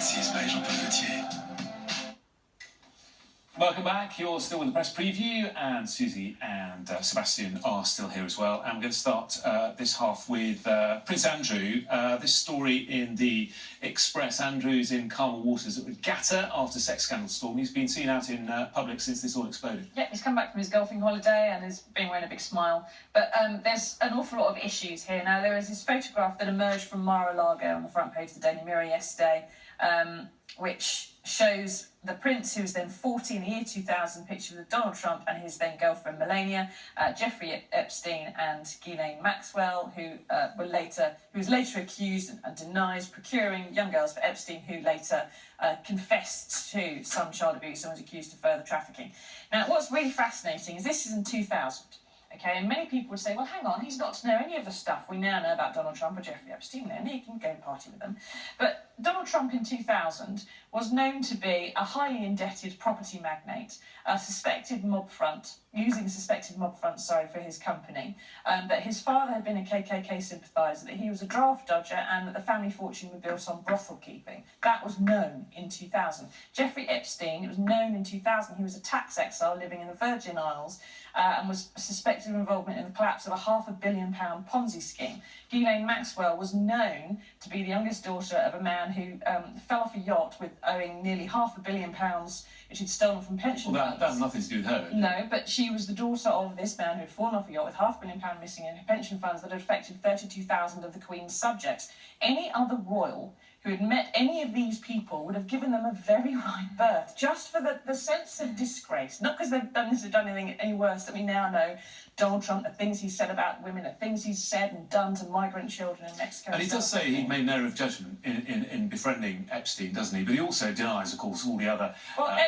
2026 by Jean-Paul Gaultier. Welcome back. You're still with the press preview, and Susie and Sebastian are still here as well. And we're going to start this half with Prince Andrew. This story in the Express. Andrew's in calmer waters at Regatta after sex scandal storm. He's been seen out in public since this all exploded. Yeah, he's come back from his golfing holiday and has been wearing a big smile. But there's an awful lot of issues here. Now, there was this photograph that emerged from Mar-a-Lago on the front page of the Daily Mirror yesterday, which shows the prince, who was then 40 in the year 2000, picture with Donald Trump and his then girlfriend Melania, Jeffrey Epstein and Ghislaine Maxwell, who was later accused and denies procuring young girls for Epstein, who later confessed to some child abuse and was accused of further trafficking. Now, what's really fascinating is this is in 2000. Okay, and many people would say, well, hang on, he's not to know any of the stuff we now know about Donald Trump or Jeffrey Epstein, then he can go and party with them. But Donald Trump in 2000 was known to be a highly indebted property magnate, a suspected mob front, for his company, that his father had been a KKK sympathiser, that he was a draft dodger, and that the family fortune was built on brothel keeping. That was known in 2000. Jeffrey Epstein, it was known in 2000, he was a tax exile living in the Virgin Isles, and was suspected of involvement in the collapse of a £500 million Ponzi scheme. Ghislaine Maxwell was known to be the youngest daughter of a man who fell off a yacht with owing nearly £500 million, which he'd stolen from pension funds. That has nothing to do with her. No, but she was the daughter of this man who had fallen off a yacht with £500 million missing in pension funds that had affected 32,000 of the Queen's subjects. Any other royal who had met any of these people would have given them a very wide berth, just for the sense of disgrace. Not because they've done anything any worse that we now know. Donald Trump, the things he's said about women, the things he's said and done to migrant children in Mexico. And he does say he made no error of judgment in befriending Epstein, doesn't he? But he also denies, of course, all the other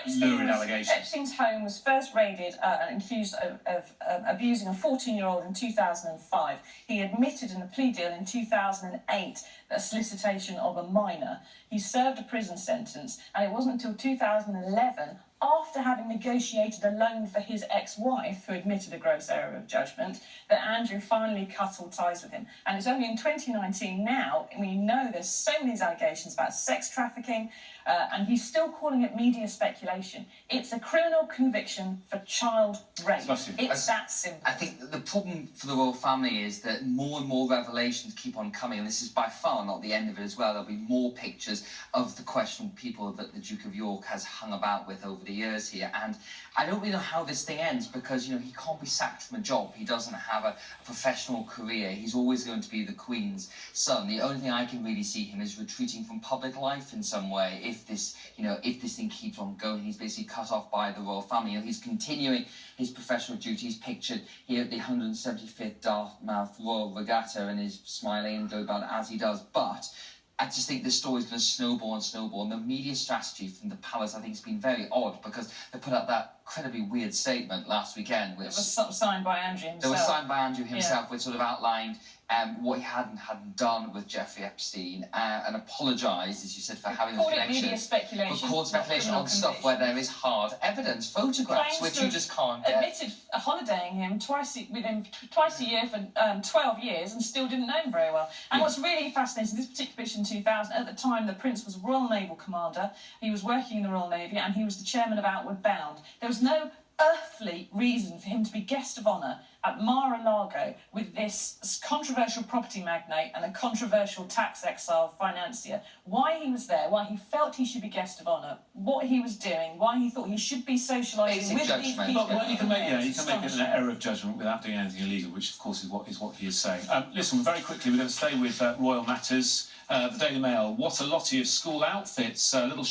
lurid allegations. Epstein's home was first raided and accused of abusing a 14-year-old in 2005. He admitted in a plea deal in 2008 a solicitation of a minor. He served a prison sentence, and it wasn't until 2011, after having negotiated a loan for his ex-wife, who admitted a gross error of judgment, that Andrew finally cut all ties with him. And it's only in 2019 now, we know there's so many these allegations about sex trafficking, and he's still calling it media speculation. It's a criminal conviction for child rape. It's that simple. I think the problem for the royal family is that more and more revelations keep on coming, and this is by far not the end of it as well. There'll be more pictures of the questionable people that the Duke of York has hung about with over the years here, and I don't really know how this thing ends, because he can't be sacked from a job. He doesn't have a professional career. He's always going to be the Queen's son. The only thing I can really see him is retreating from public life in some way. If this thing keeps on going, he's basically cut off by the royal family. He's continuing his professional duties, pictured here at the 175th Dartmouth Royal Regatta, and is smiling and going about as he does. But I just think this story is going to snowball and snowball, and the media strategy from the palace, I think, has been very odd, because they put out that incredibly weird statement last weekend, which was signed by Andrew himself. It was signed by Andrew himself, which sort of outlined what he hadn't done with Jeffrey Epstein, and apologised, as you said, for having a connection. Media speculation. But called speculation on stuff where there is hard evidence, photographs, which you just can't get. Admitted holidaying him twice a year for 12 years, and still didn't know him very well. And what's really fascinating, this particular picture in 2000, at the time the Prince was a Royal Naval Commander, he was working in the Royal Navy, and he was the chairman of Outward Bound. There was no earthly reason for him to be guest of honour at Mar-a-Lago with this controversial property magnate and a controversial tax exile financier. Why he was there, why he felt he should be guest of honour, what he was doing, why he thought he should be socialising with these people. Well, you can make an error of judgment without doing anything illegal, which of course is what he is saying. Listen, very quickly, we're going to stay with royal matters. The Daily Mail, what a lottie of school outfits. Little